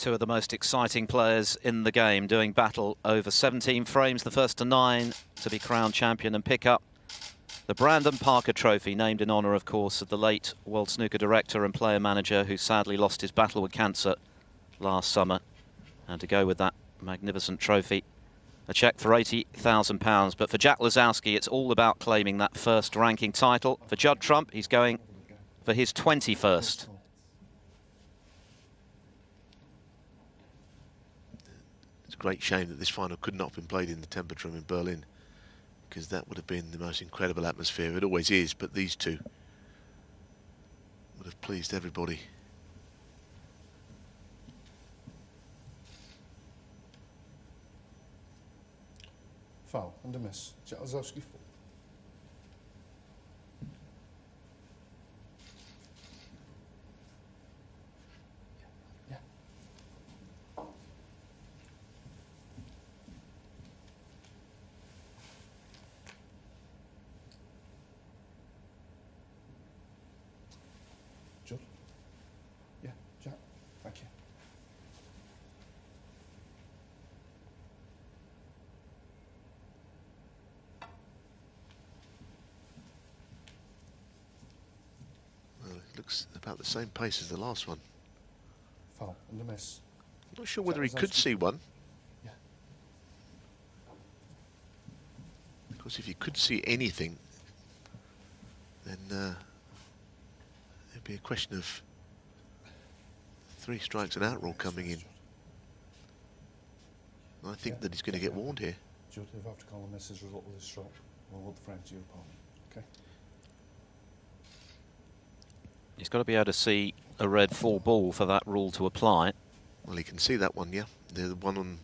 Two of the most exciting players in the game doing battle over 17 frames, the first to 9 to be crowned champion and pick up the Brandon Parker Trophy, named in honour, of course, of the late World Snooker director and player manager who sadly lost his battle with cancer last summer. And to go with that magnificent trophy, a cheque for £80,000. But for Jack Lisowski, it's all about claiming that first ranking title. For Judd Trump, he's going for his 21st. It's a great shame that this final could not have been played in the Temperature Room in Berlin, because that would have been the most incredible atmosphere. It always is, but these two would have pleased everybody. Foul and a miss. Jack Lisowski full. Yeah. Judd. Yeah, Jack. Thank you. Looks about the same pace as the last one. Foul and a miss. Not sure whether he could see one. Yeah. Because if he could see anything, then it'd be a question of 3 strikes and out rule coming in. I think that he's going to get warned here. Judd, if I have to call a miss as a result of this strike, we'll hold the frame to your opponent. Okay. He's got to be able to see a red 4 ball for that rule to apply. Well, he can see that one, yeah. The one on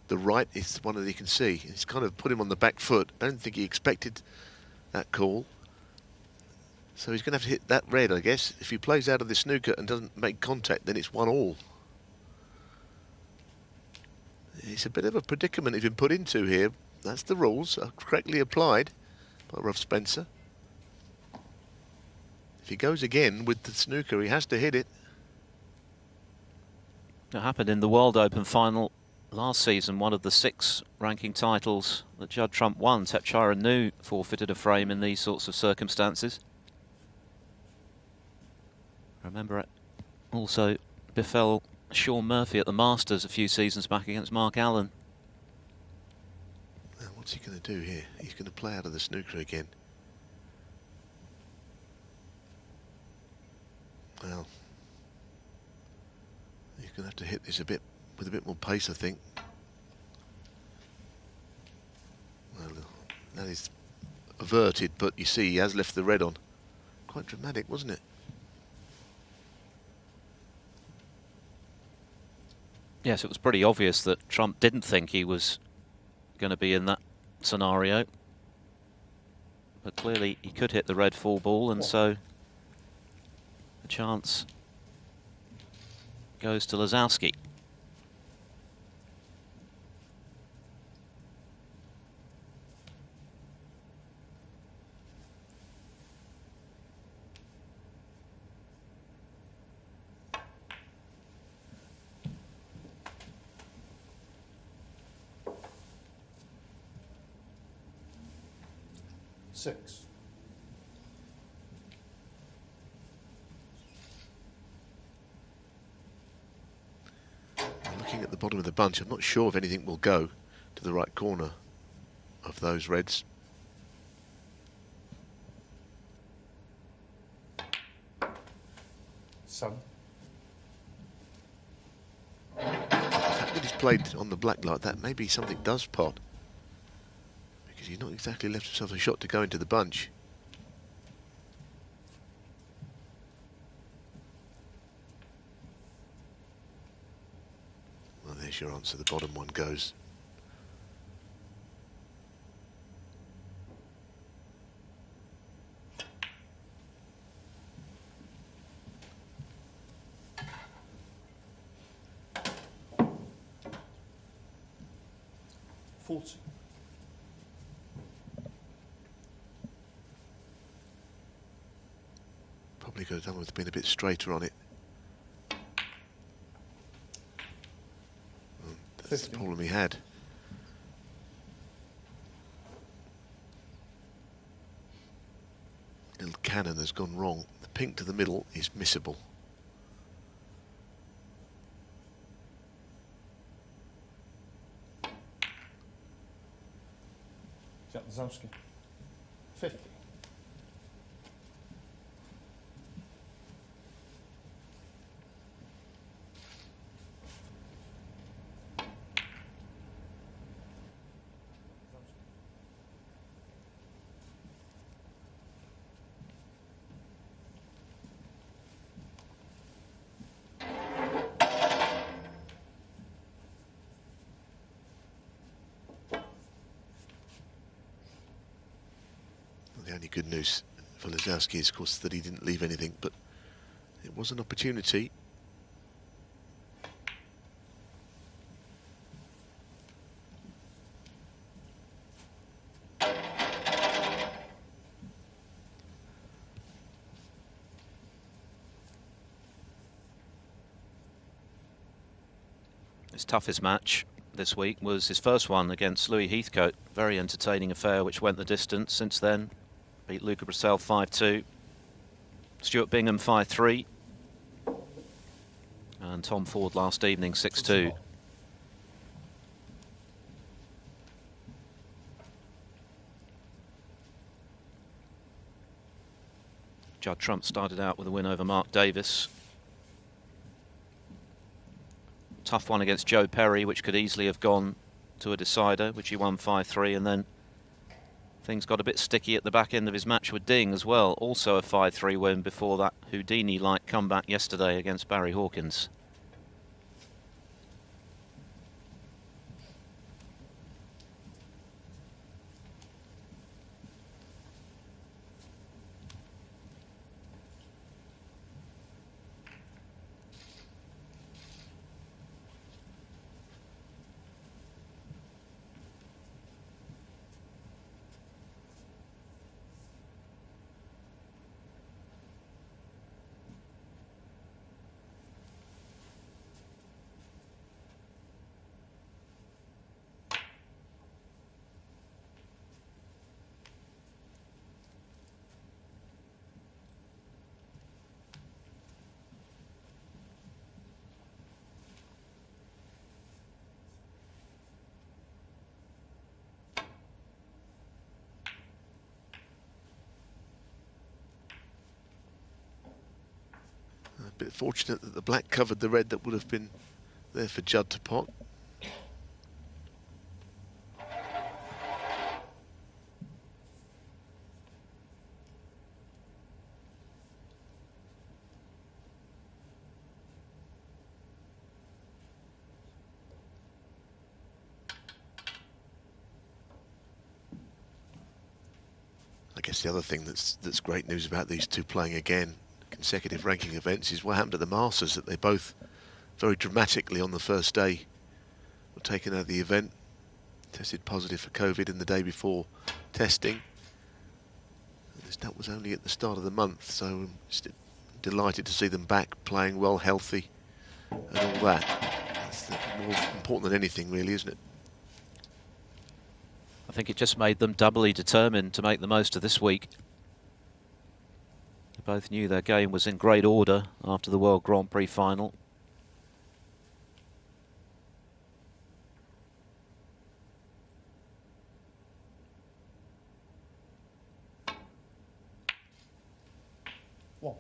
the right is the one that he can see. It's kind of put him on the back foot. I don't think he expected that call. So he's going to have to hit that red, I guess. If he plays out of the snooker and doesn't make contact, then it's 1-all. It's a bit of a predicament he's been put into here. That's the rules, are correctly applied by Rough Spencer. If he goes again with the snooker, he has to hit it. It happened in the World Open final last season, one of the 6 ranking titles that Judd Trump won. Tepchira Nu forfeited a frame in these sorts of circumstances. Remember, it also befell Sean Murphy at the Masters a few seasons back against Mark Allen. Now, what's he going to do here? He's going to play out of the snooker again. Well, he's going to have to hit this a bit with a bit more pace, I think. Well, that is averted, but you see he has left the red on. Quite dramatic, wasn't it? Yes, it was pretty obvious that Trump didn't think he was going to be in that scenario. But clearly he could hit the red 4 ball, and so the chance goes to Lisowski. Six. Looking at the bottom of the bunch, I'm not sure if anything will go to the right corner of those reds. Seven. The fact that he's played on the black like that, maybe something does pot. Because he's not exactly left himself a shot to go into the bunch. Well, there's your answer. The bottom one goes. Probably could have done with being a bit straighter on it. That's the problem he had. Little cannon has gone wrong. The pink to the middle is missable. Lisowski. 50. The only good news for Lisowski is, of course, that he didn't leave anything, but it was an opportunity. His toughest match this week was his first one against Louis Heathcote. Very entertaining affair which went the distance. Since then, beat Luca Brissell 5-2, Stuart Bingham 5-3, and Tom Ford last evening 6-2. Judd Trump started out with a win over Mark Davis. Tough one against Joe Perry, which could easily have gone to a decider, which he won 5-3, and then things got a bit sticky at the back end of his match with Ding as well. Also a 5-3 win before that Houdini-like comeback yesterday against Barry Hawkins. A bit fortunate that the black covered the red that would have been there for Judd to pot. I guess the other thing that's great news about these two playing again consecutive ranking events is what happened at the Masters, that they both very dramatically on the first day were taken out of the event, tested positive for COVID in the day before testing. And that was only at the start of the month, so I'm just delighted to see them back playing well, healthy and all that. That's more important than anything really, isn't it? I think it just made them doubly determined to make the most of this week. They both knew their game was in great order after the World Grand Prix final. One.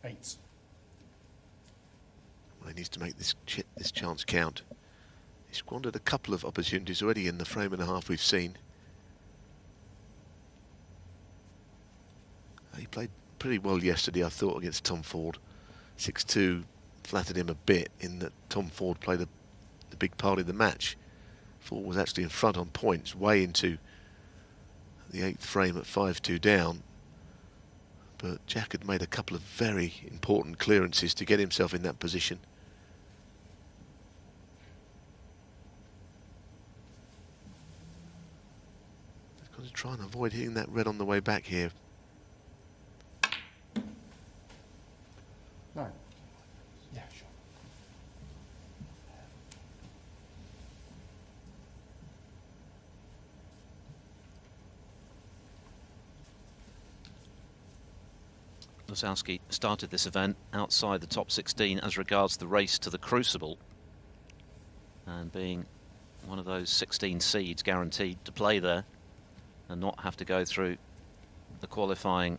Eight. Well, he needs to make this chance count. He squandered a couple of opportunities already in the frame and a half we've seen. He played pretty well yesterday, I thought, against Tom Ford. 6-2 flattered him a bit in that Tom Ford played a the big part of the match. Ford was actually in front on points, way into the 8th frame at 5-2 down. But Jack had made a couple of very important clearances to get himself in that position. He's got to try and avoid hitting that red on the way back here. No. Yeah, sure. Lisowski started this event outside the top 16 as regards the race to the Crucible, and being one of those 16 seeds guaranteed to play there and not have to go through the qualifying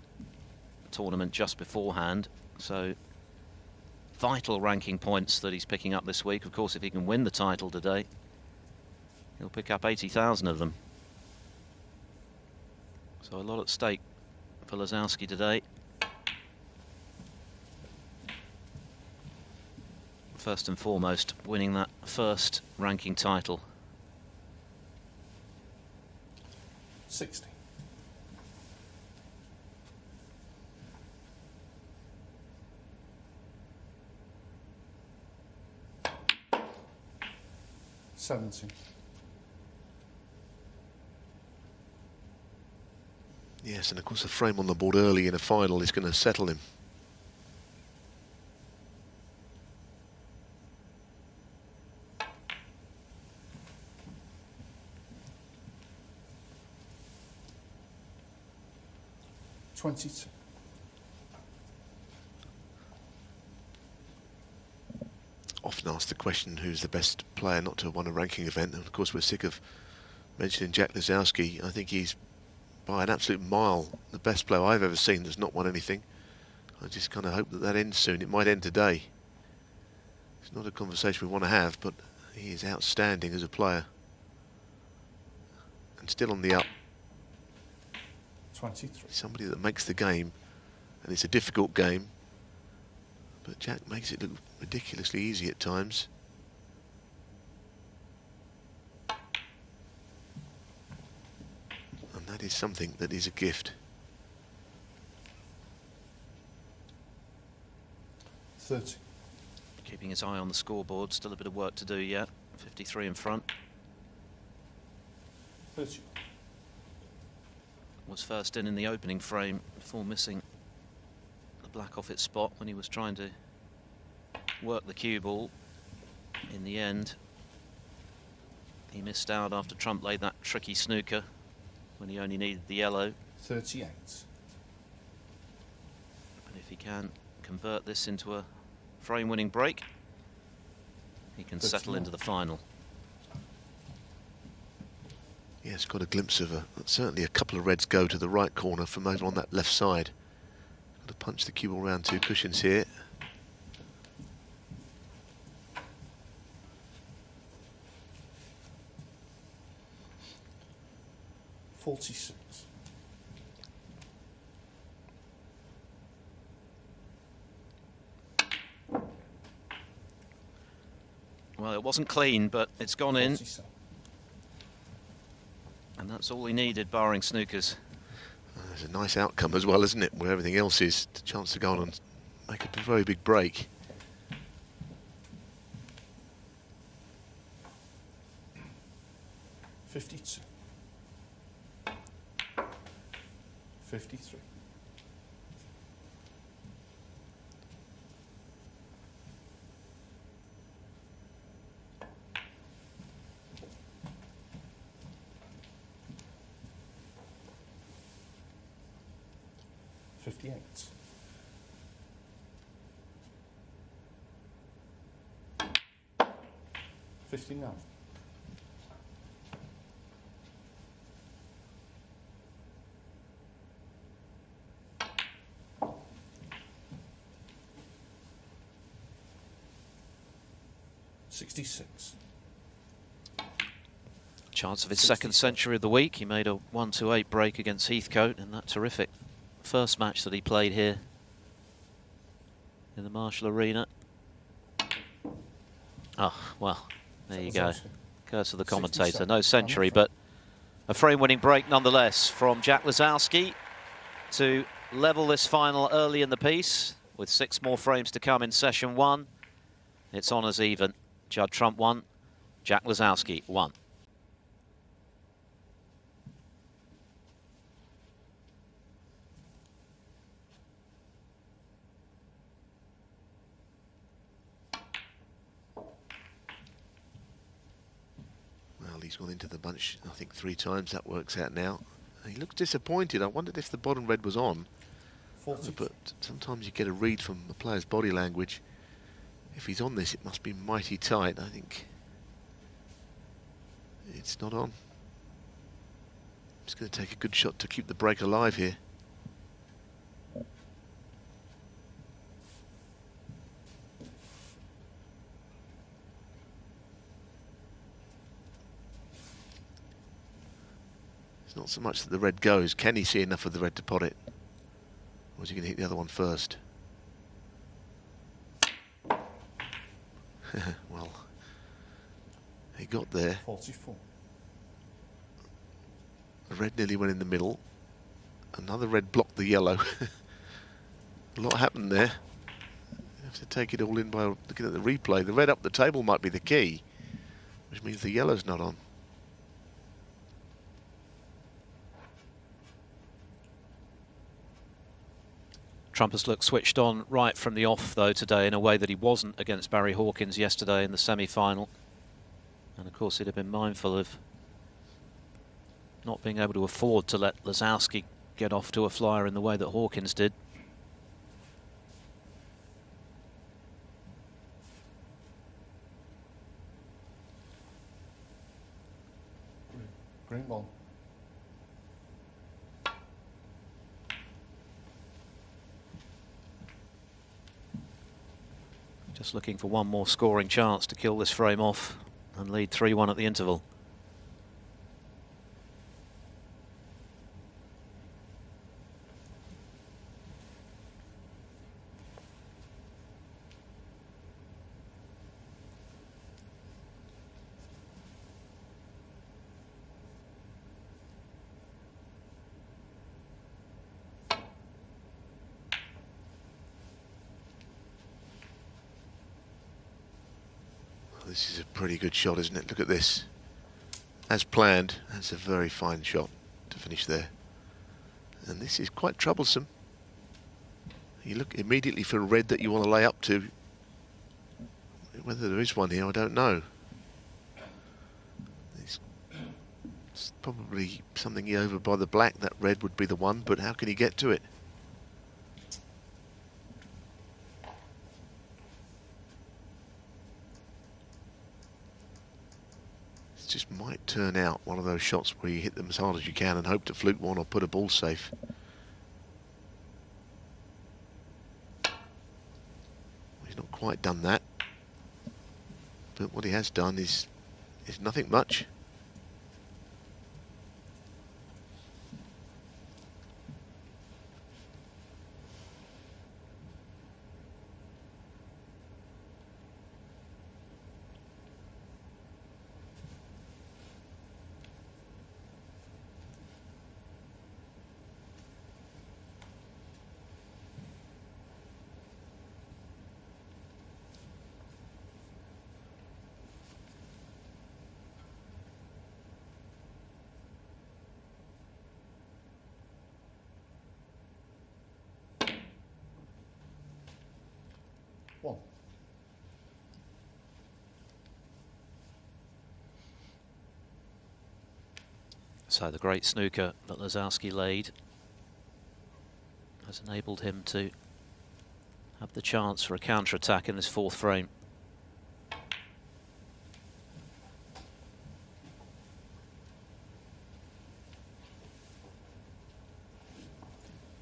tournament just beforehand. So vital ranking points that he's picking up this week. Of course, if he can win the title today, he'll pick up 80,000 of them. So a lot at stake for Lisowski today. First and foremost, winning that first ranking title. 60. Yes, and of course a frame on the board early in a final is going to settle him. Often asked the question, who's the best player not to have won a ranking event? And of course we're sick of mentioning Jack Lisowski. I think he's by an absolute mile the best player I've ever seen that's not won anything. I just kind of hope that that ends soon. It might end today. It's not a conversation we want to have, but he is outstanding as a player. And still on the up. 23. Somebody that makes the game, and it's a difficult game, but Jack makes it look ridiculously easy at times. And that is something that is a gift. 30. Keeping his eye on the scoreboard, still a bit of work to do yet. 53 in front. 30. Was first in the opening frame before missing the black off its spot when he was trying to work the cue ball. In the end, he missed out after Trump laid that tricky snooker when he only needed the yellow. 38. But if he can convert this into a frame-winning break, he can 39. settle into the final. Yes, got a glimpse of certainly a couple of reds go to the right corner from over on that left side. Got to punch the cue ball around 2 cushions here. $46. Well, it wasn't clean, but it's gone in. 47. And that's all he needed, barring snookers. There's a nice outcome as well, isn't it? Where everything else is, the chance to go on and make a very big break. 52. 53. 58. 59. 66. Chance of his second century of the week. He made a 1-2-8 break against Heathcote in that terrific first match that he played here in the Marshall Arena. Oh, well, There you go. Lisowski. Curse of the 60 commentator. seconds. No century, but a frame-winning break nonetheless from Jack Lisowski to level this final early in the piece with 6 more frames to come in session 1. It's honours even. Judd Trump 1, Jack Lisowski 1. Well, he's gone into the bunch, I think 3 times. That works out now. He looks disappointed. I wondered if the bottom red was on. 40. But sometimes you get a read from the player's body language. If he's on this, it must be mighty tight. I think it's not on. It's going to take a good shot to keep the break alive here. It's not so much that the red goes. Can he see enough of the red to pot it? Or is he going to hit the other one first? Well, he got there. 44. The red nearly went in the middle. Another red blocked the yellow. A lot happened there. You have to take it all in by looking at the replay. The red up the table might be the key, which means the yellow's not on. Trump has looked switched on right from the off, though, today in a way that he wasn't against Barry Hawkins yesterday in the semi-final. And, of course, he'd have been mindful of not being able to afford to let Lisowski get off to a flyer in the way that Hawkins did. Green ball. Just looking for one more scoring chance to kill this frame off and lead 3-1 at the interval. This is a pretty good shot, isn't it? Look at this. As planned, that's a very fine shot to finish there. And this is quite troublesome. You look immediately for a red that you want to lay up to. Whether there is one here, I don't know. It's probably something over by the black. That red would be the one, but how can he get to it? Just might turn out one of those shots where you hit them as hard as you can and hope to fluke one or put a ball safe. He's not quite done that, but what he has done is nothing much. One. So the great snooker that Lisowski laid has enabled him to have the chance for a counter-attack in this 4th frame.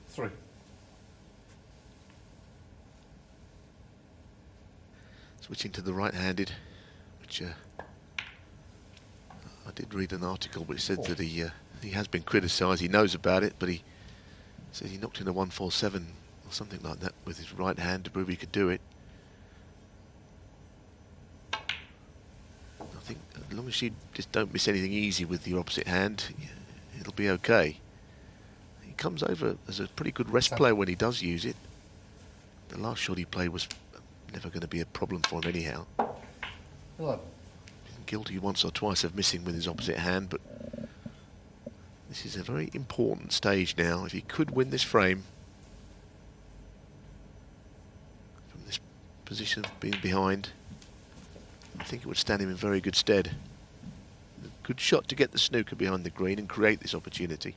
Three. Switching to the right-handed, which I did read an article which said that he has been criticised. He knows about it, but he says he knocked in a 147 or something like that with his right hand to prove he could do it. I think as long as you just don't miss anything easy with your opposite hand, it'll be okay. He comes over as a pretty good rest player when he does use it. The last shot he played was never going to be a problem for him anyhow. 11. Guilty once or twice of missing with his opposite hand, but this is a very important stage now. If he could win this frame from this position of being behind, I think it would stand him in very good stead. A good shot to get the snooker behind the green and create this opportunity.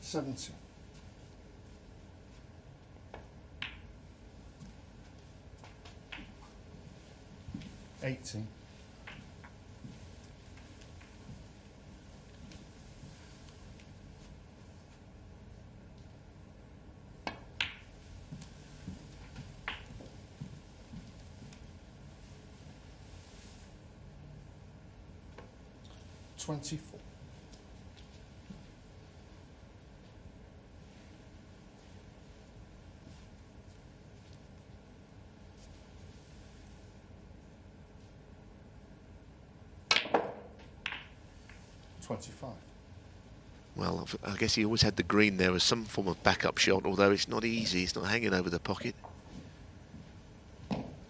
17. 18. 24. 25. Well, I guess he always had the green there as some form of backup shot, although it's not easy, it's not hanging over the pocket.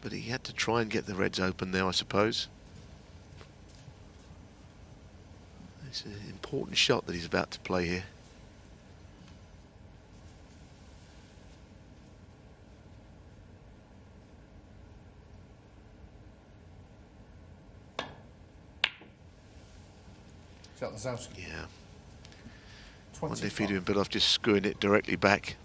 But he had to try and get the reds open there, I suppose. It's an important shot that he's about to play here. Is that Lisowski? Yeah. 25. Wonder if he'd been better off just screwing it directly back.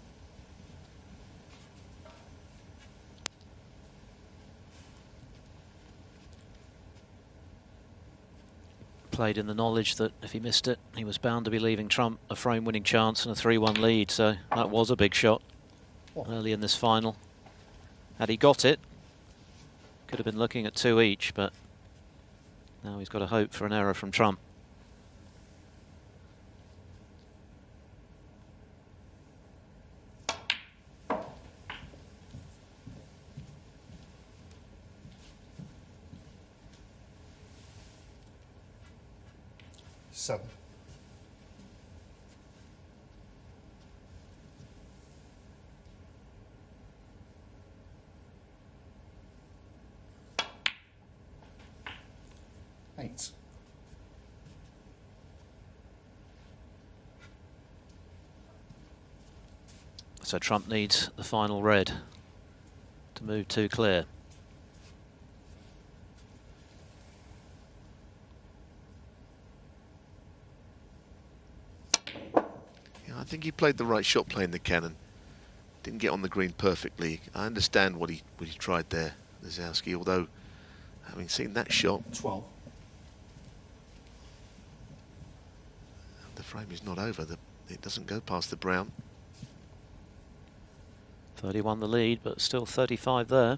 Played in the knowledge that if he missed it, he was bound to be leaving Trump a frame-winning chance and a 3-1 lead, so that was a big shot early in this final. Had he got it, could have been looking at 2 each, but now he's got to hope for an error from Trump. Seven. 8. So Trump needs the final red to move 2 clear. I think he played the right shot playing the cannon. Didn't get on the green perfectly. I understand what he tried there, Lisowski, although having seen that shot, 12. the frame is not over. It doesn't go past the brown. 31 the lead, but still 35 there.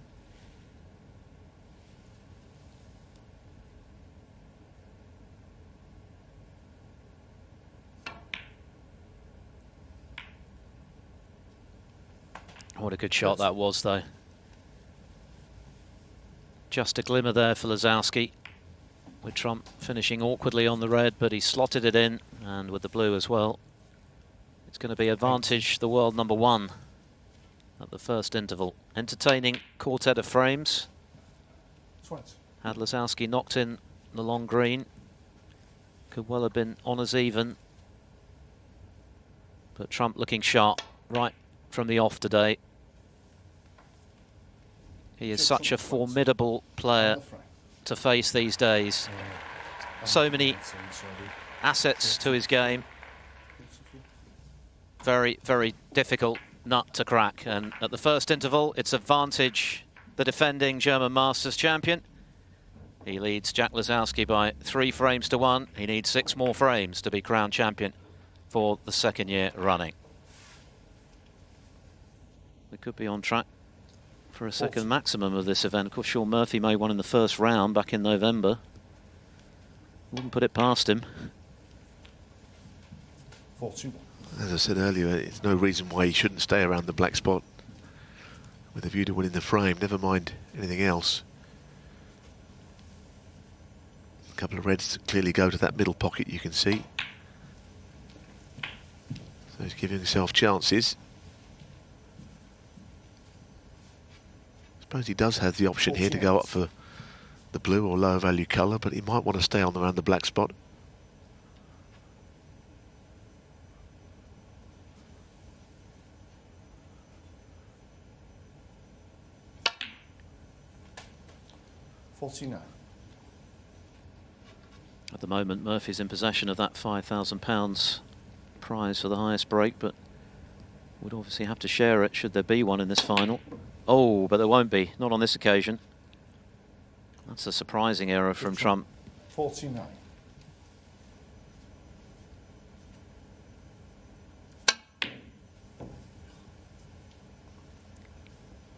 What a good shot that was, though. Just a glimmer there for Lisowski, with Trump finishing awkwardly on the red, but he slotted it in, and with the blue as well. It's going to be advantage the world #1 at the first interval. Entertaining quartet of frames. 20. Had Lisowski knocked in the long green, could well have been honours even. But Trump looking sharp right from the off today. He is such a formidable player to face these days. So many assets to his game. Very, very difficult nut to crack. And at the first interval, it's advantage the defending German Masters champion. He leads Jack Lisowski by 3 frames to 1. He needs 6 more frames to be crowned champion for the 2nd year running. We could be on track for a second maximum of this event. Of course, Sean Murphy made one in the first round back in November. Wouldn't put it past him. 41. As I said earlier, there's no reason why he shouldn't stay around the black spot with a view to winning the frame, never mind anything else. A couple of reds clearly go to that middle pocket, you can see. So he's giving himself chances. I suppose he does have the option here to go up for the blue or lower value colour, but he might want to stay on around the black spot. At the moment, Murphy's in possession of that £5,000 prize for the highest break, but would obviously have to share it should there be one in this final. Oh, but there won't be, not on this occasion. That's a surprising error from Trump. 49.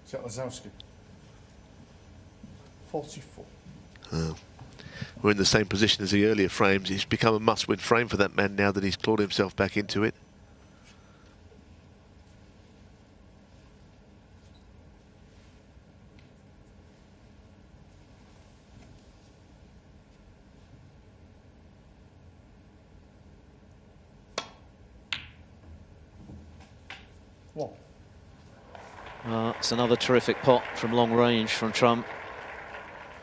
Is that Lisowski? 44. We're in the same position as the earlier frames. It's become a must-win frame for that man now that he's clawed himself back into it. It's another terrific pot from long range from Trump.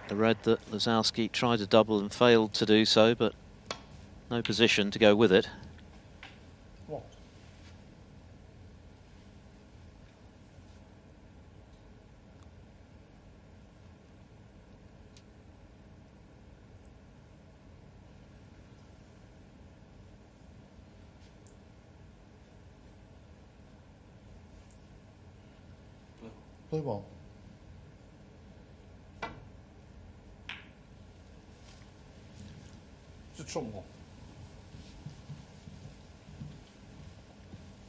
The red that Lisowski tried to double and failed to do so, but no position to go with it. What? Blue one. It's a Trump one.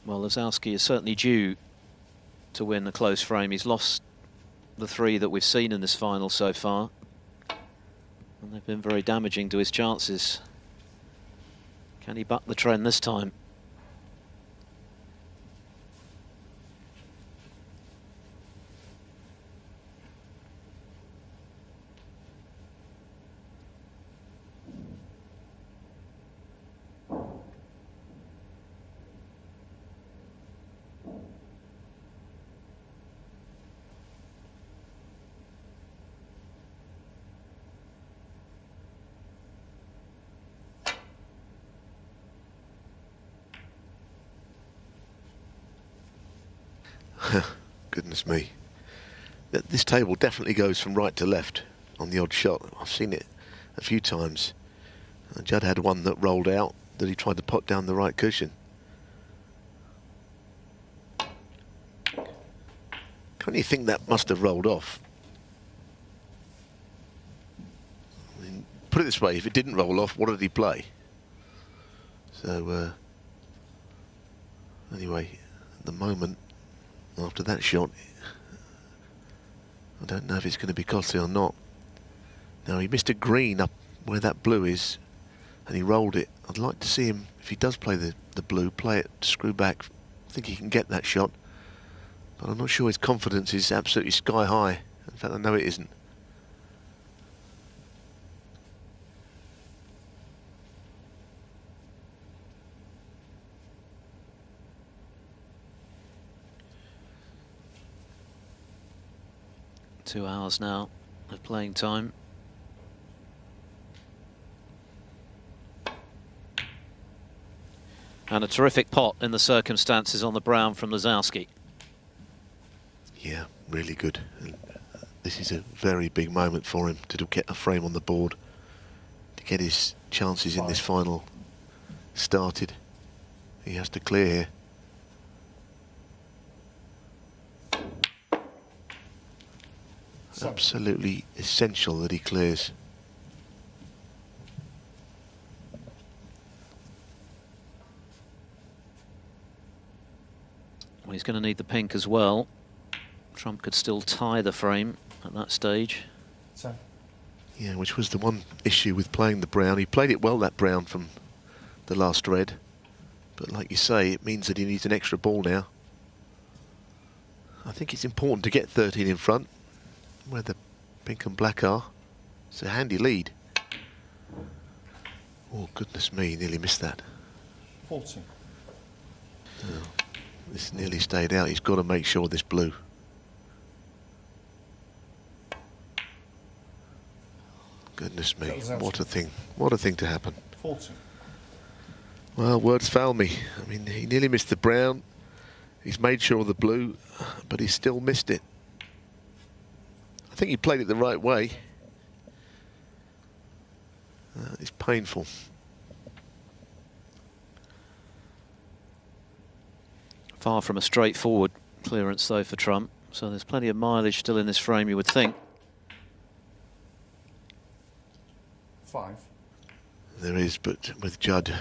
Well, Lisowski is certainly due to win a close frame. He's lost the three that we've seen in this final so far, and they've been very damaging to his chances. Can he buck the trend this time? Goodness me. This table definitely goes from right to left on the odd shot. I've seen it a few times. Judd had one that rolled out that he tried to pot down the right cushion. Can't you think that must have rolled off? I mean, put it this way, if it didn't roll off, what did he play? So, anyway, at the moment, after that shot, I don't know if it's going to be costly or not. Now, he missed a green up where that blue is, and he rolled it. I'd like to see him, if he does play the blue, play it, screw back. I think he can get that shot, but I'm not sure his confidence is absolutely sky high. In fact, I know it isn't. Two hours now of playing time. And a terrific pot in the circumstances on the brown from Lisowski. Yeah, really good. This is a very big moment for him to get a frame on the board, to get his chances in this final started. He has to clear here. Absolutely essential that he clears. Well, he's going to need the pink as well. Trump could still tie the frame at that stage. Yeah, which was the one issue with playing the brown. He played it well, that brown, from the last red. But like you say, it means that he needs an extra ball now. I think it's important to get 13 in front, where the pink and black are. It's a handy lead. Oh, goodness me, he nearly missed that. 14. Oh, this nearly stayed out. He's got to make sure this blue. Goodness me, what a thing. What a thing to happen. 14. Well, words fail me. I mean, he nearly missed the brown. He's made sure of the blue, but he still missed it. I think he played it the right way. It's painful. Far from a straightforward clearance, though, for Trump. So there's plenty of mileage still in this frame, you would think. 5. There is, but with Judd,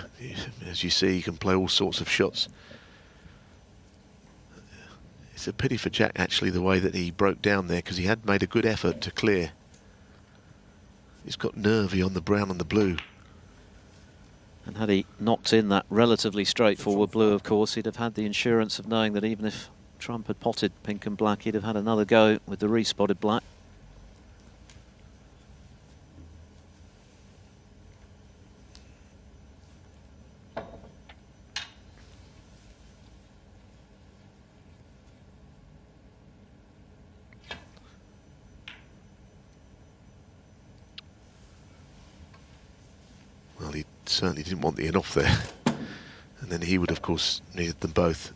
as you see, he can play all sorts of shots. It's a pity for Jack, actually, the way that he broke down there, because he had made a good effort to clear. He's got nervy on the brown and the blue. And had he knocked in that relatively straightforward blue, of course, he'd have had the insurance of knowing that even if Trump had potted pink and black, he'd have had another go with the respotted black. Well, he certainly didn't want the in off there. And then he would, of course, needed them both.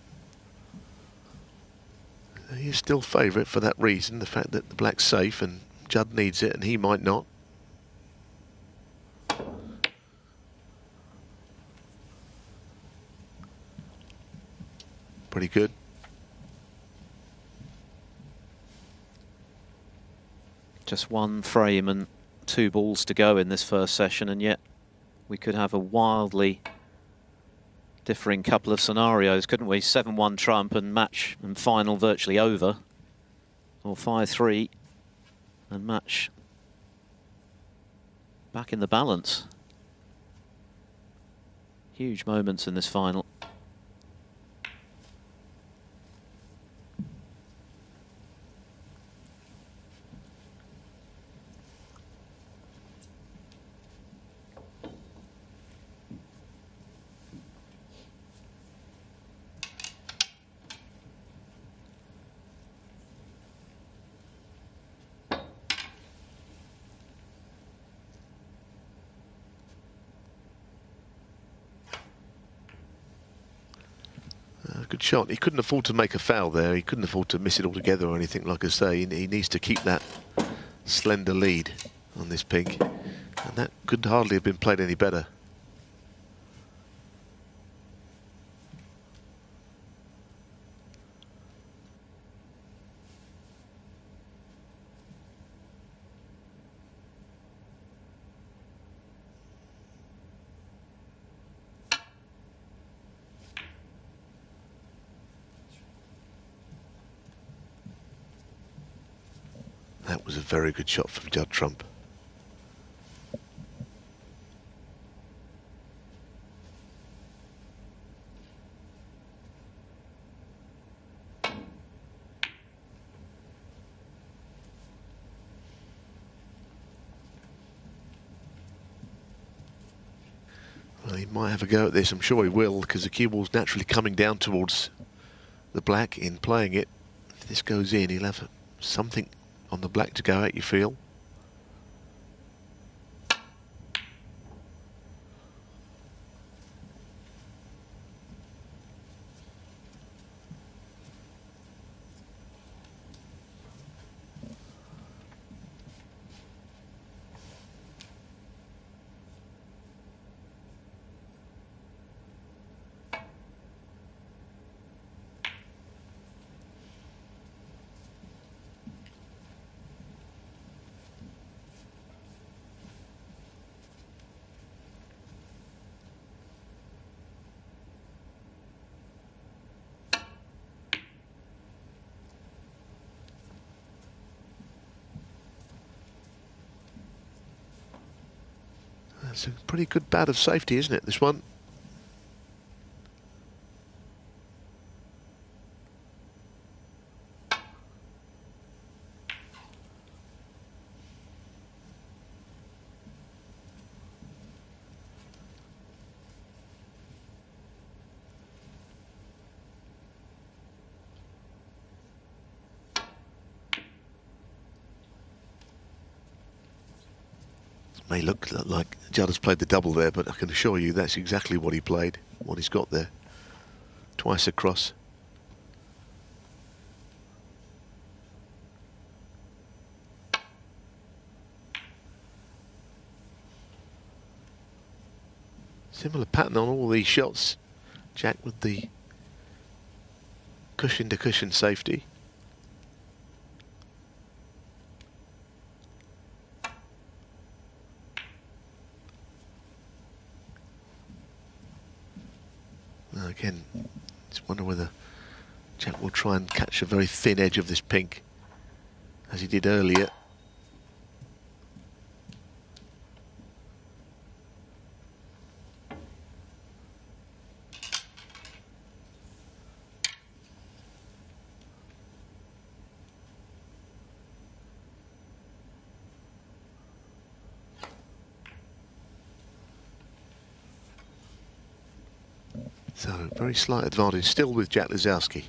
He is still favourite for that reason, the fact that the black's safe and Judd needs it and he might not. Pretty good. Just one frame and 2 balls to go in this first session, and yet we could have a wildly differing couple of scenarios, couldn't we? 7-1 Trump and match and final virtually over. Or 5-3 and match back in the balance. Huge moments in this final. Good shot. He couldn't afford to make a foul there. He couldn't afford to miss it altogether or anything, like I say. He needs to keep that slender lead on this pink. And that could hardly have been played any better. That was a very good shot from Judd Trump. Well, he might have a go at this. I'm sure he will, because the cue ball's naturally coming down towards the black in playing it. If this goes in, he'll have something on the black to go at, you feel. It's a pretty good bout of safety, isn't it, this one? May look like Judd has played the double there, but I can assure you that's exactly what he played, what he's got there. Twice across. Similar pattern on all these shots. Jack with the cushion to cushion safety. Now again, just wonder whether Jack will try and catch a very thin edge of this pink, as he did earlier. So, very slight advantage still with Jack Lisowski.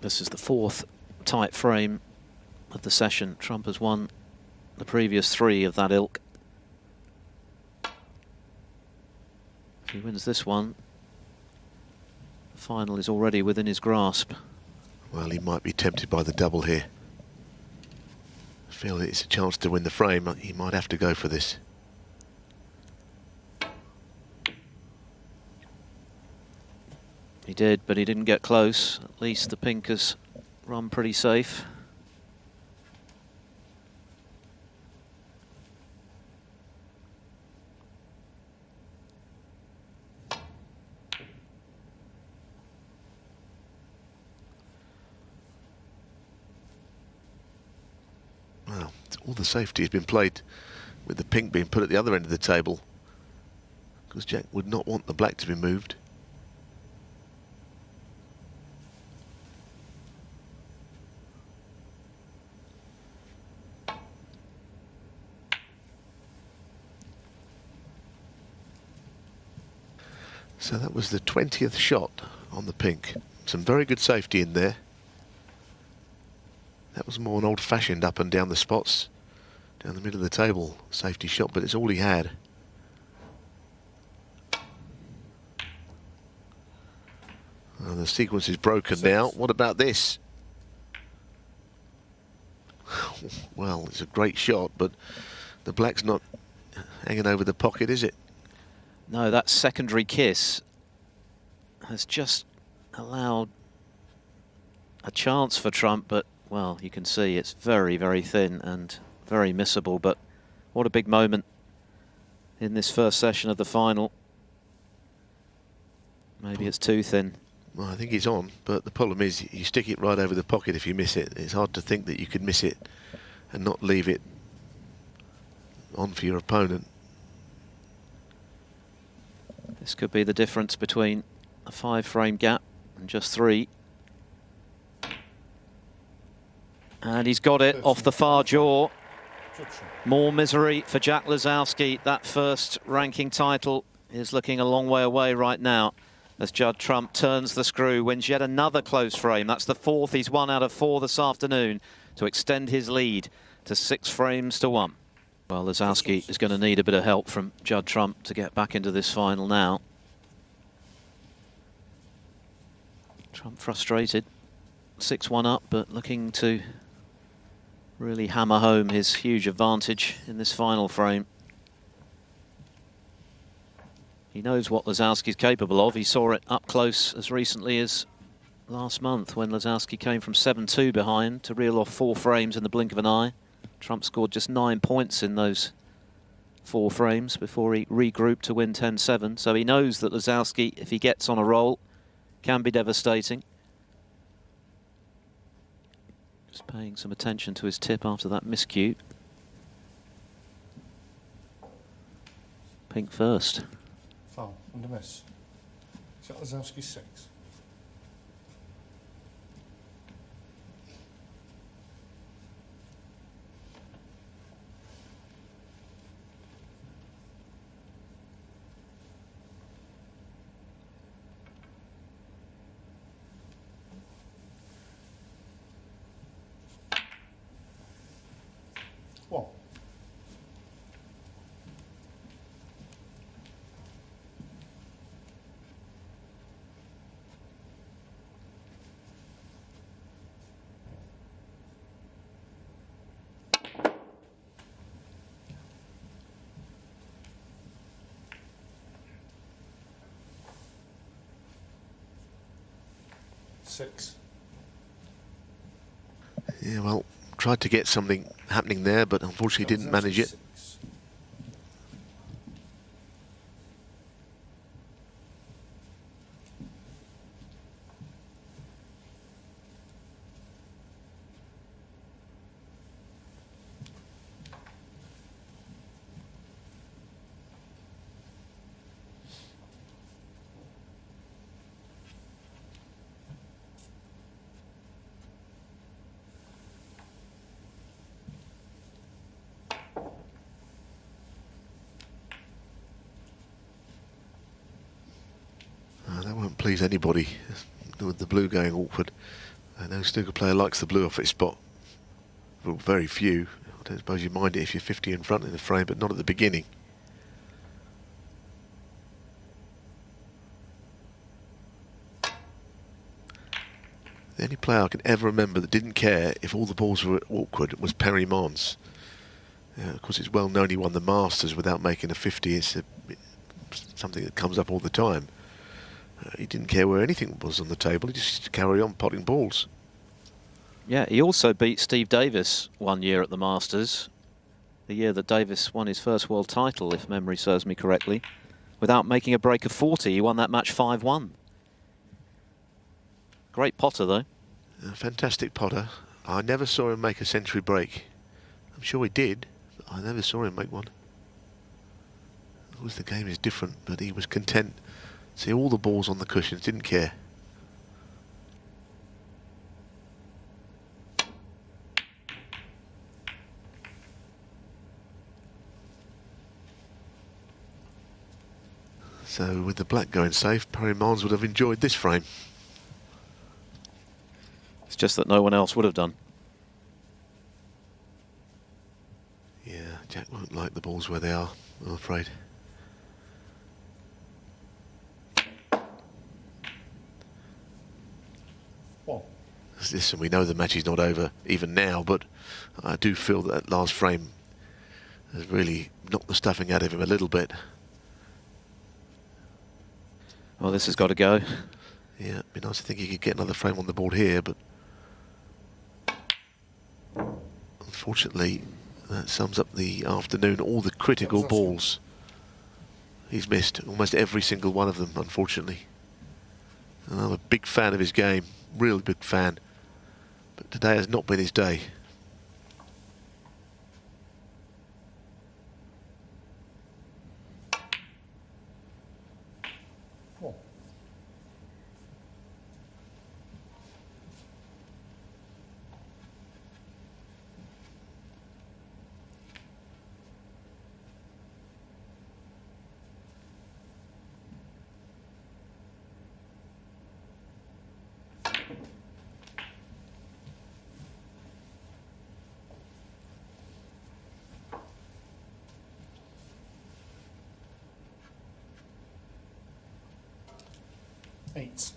This is the fourth tight frame of the session. Trump has won the previous three of that ilk. If he wins this one, the final is already within his grasp. Well, he might be tempted by the double here. I feel it's a chance to win the frame. He might have to go for this. He did, but he didn't get close. At least the pink has run pretty safe. Well, all the safety has been played with the pink being put at the other end of the table, because Jack would not want the black to be moved. So that was the 20th shot on the pink. Some very good safety in there. That was more an old-fashioned up and down the spots, down the middle of the table safety shot, but it's all he had. Oh, the sequence is broken now. What about this? Well, it's a great shot, but the black's not hanging over the pocket, is it? No, that secondary kiss has just allowed a chance for Trump, but, well, you can see it's very, very thin and very missable. But what a big moment in this first session of the final. Maybe it's too thin. Well, I think it's on, but the problem is you stick it right over the pocket if you miss it. It's hard to think that you could miss it and not leave it on for your opponent. This could be the difference between a 5-frame gap and just 3. And he's got it off the far jaw. More misery for Jack Lisowski. That first ranking title is looking a long way away right now as Judd Trump turns the screw, wins yet another close frame. That's the 4th he's won out of 4 this afternoon to extend his lead to 6 frames to 1. Well, Lisowski is going to need a bit of help from Judd Trump to get back into this final now. Trump frustrated, 6-1 up, but looking to really hammer home his huge advantage in this final frame. He knows what Lisowski's capable of. He saw it up close as recently as last month when Lisowski came from 7-2 behind to reel off 4 frames in the blink of an eye. Trump scored just 9 points in those 4 frames before he regrouped to win 10-7. So he knows that Lisowski, if he gets on a roll, can be devastating. Just paying some attention to his tip after that miscue. Pink first. Foul and a miss. Jack Lisowski 6. 6. Yeah, well, tried to get something happening there, but unfortunately didn't manage it. 6. That won't please anybody with the blue going awkward. I know snooker player likes the blue off its spot. Well, very few. I don't suppose you mind it if you're 50 in front in the frame, but not at the beginning. The only player I can ever remember that didn't care if all the balls were awkward was Perry Mons. Of course, it's well known he won the Masters without making a 50. It's something that comes up all the time. He didn't care where anything was on the table. He just used to carry on potting balls. Yeah, he also beat Steve Davis one year at the Masters, the year that Davis won his first world title, if memory serves me correctly, without making a break of 40. He won that match 5-1. Great potter, though. A fantastic potter. I never saw him make a century break. I'm sure he did, but I never saw him make one. Of course, the game is different, but he was content. See all the balls on the cushions, didn't care. So with the black going safe, Perry Mons would have enjoyed this frame. It's just that no one else would have done. Yeah, Jack won't like the balls where they are, I'm afraid. Listen, we know the match is not over even now, but I do feel that last frame has really knocked the stuffing out of him a little bit. Well, this has got to go. Yeah, it'd be nice to think he could get another frame on the board here, but unfortunately that sums up the afternoon. All the critical balls he's missed, almost every single one of them, unfortunately. And I'm a big fan of his game, real big fan. But today has not been his day. Oh. Eight.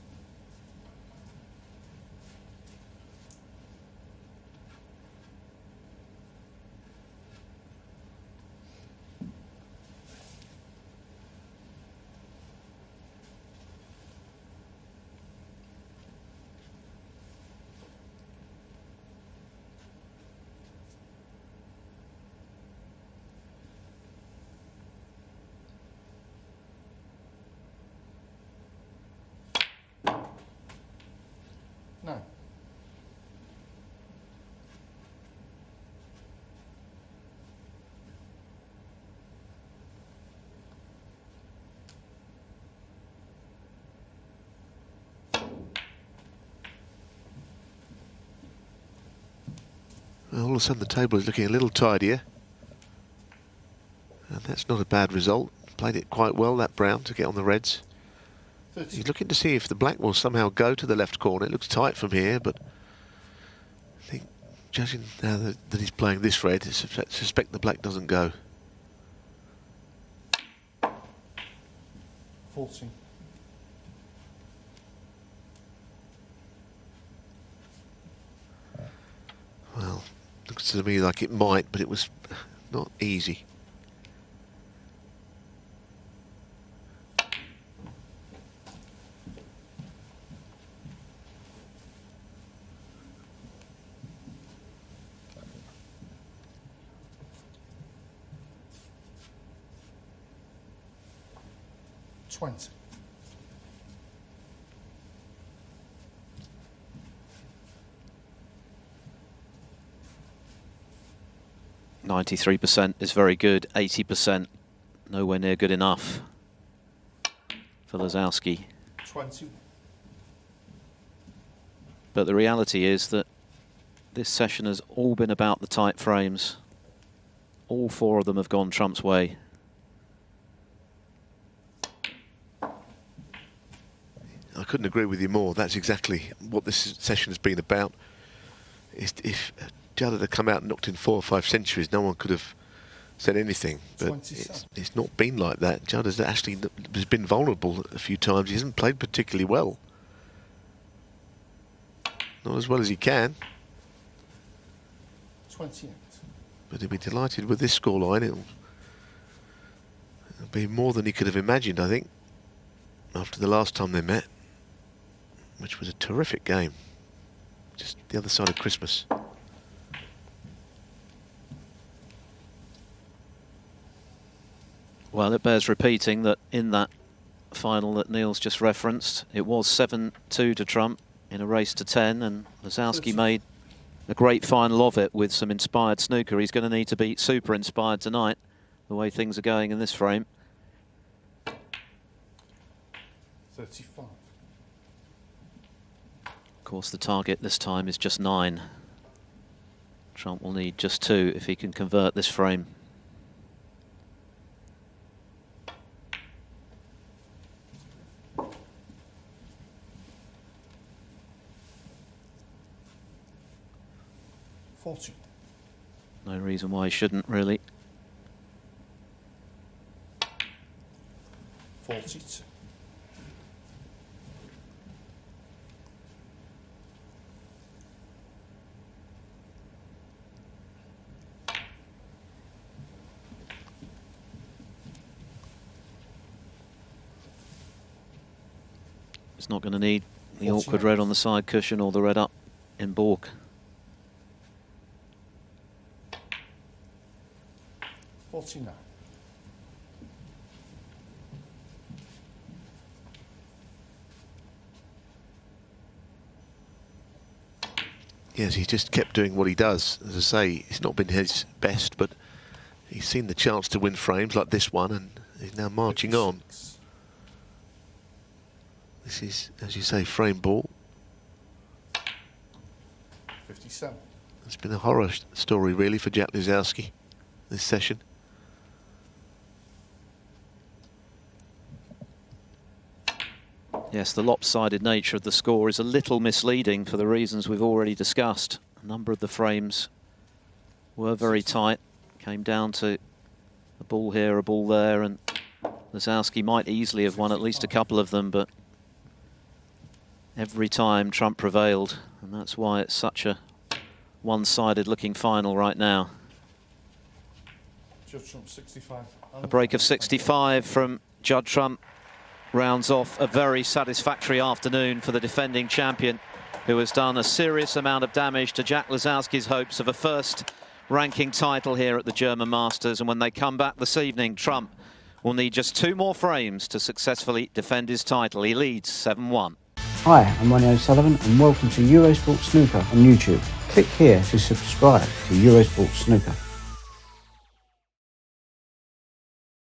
No. Well, all of a sudden the table is looking a little tidier. And that's not a bad result. Played it quite well, that brown, to get on the reds. 30. He's looking to see if the black will somehow go to the left corner. It looks tight from here, but I think, judging now that he's playing this red, I suspect the black doesn't go. 40. Well, looks to me like it might, but it was not easy. 20. %93 is very good, 80% nowhere near good enough for Lisowski. 20. But the reality is that this session has all been about the tight frames. All four of them have gone Trump's way. I couldn't agree with you more. That's exactly what this session has been about. If Judd had come out and knocked in 4 or 5 centuries, no one could have said anything. But it's not been like that. Judd has actually been vulnerable a few times. He hasn't played particularly well. Not as well as he can. 28. But he'll be delighted with this scoreline. It'll be more than he could have imagined, I think, after the last time they met, which was a terrific game. Just the other side of Christmas. Well, it bears repeating that in that final that Neil's just referenced, it was 7-2 to Trump in a race to 10, and Lisowski made a great final of it with some inspired snooker. He's going to need to be super inspired tonight, the way things are going in this frame. 35. Of course, the target this time is just 9. Trump will need just 2 if he can convert this frame. No reason why he shouldn't, really. 42. It's not going to need the awkward red on the side cushion or the red up in baulk. 49. Yes, he's just kept doing what he does. As I say, it's not been his best, but he's seen the chance to win frames like this one, and he's now marching 56. on. This is, as you say, frame ball. 57. It's been a horror story, really, for Jack Lisowski this session. Yes, the lopsided nature of the score is a little misleading for the reasons we've already discussed. A number of the frames were very tight, came down to a ball here, a ball there, and Lisowski might easily have won at least a couple of them, but every time Trump prevailed, and that's why it's such a one-sided looking final right now. Judd Trump 65. A break of 65 from Judd Trump rounds off a very satisfactory afternoon for the defending champion, who has done a serious amount of damage to Jack Lisowski's hopes of a first ranking title here at the German Masters. And when they come back this evening, Trump will need just 2 more frames to successfully defend his title. He leads 7-1. Hi, I'm Ronnie O'Sullivan and welcome to Eurosport Snooker on YouTube. Click here to subscribe to Eurosport Snooker.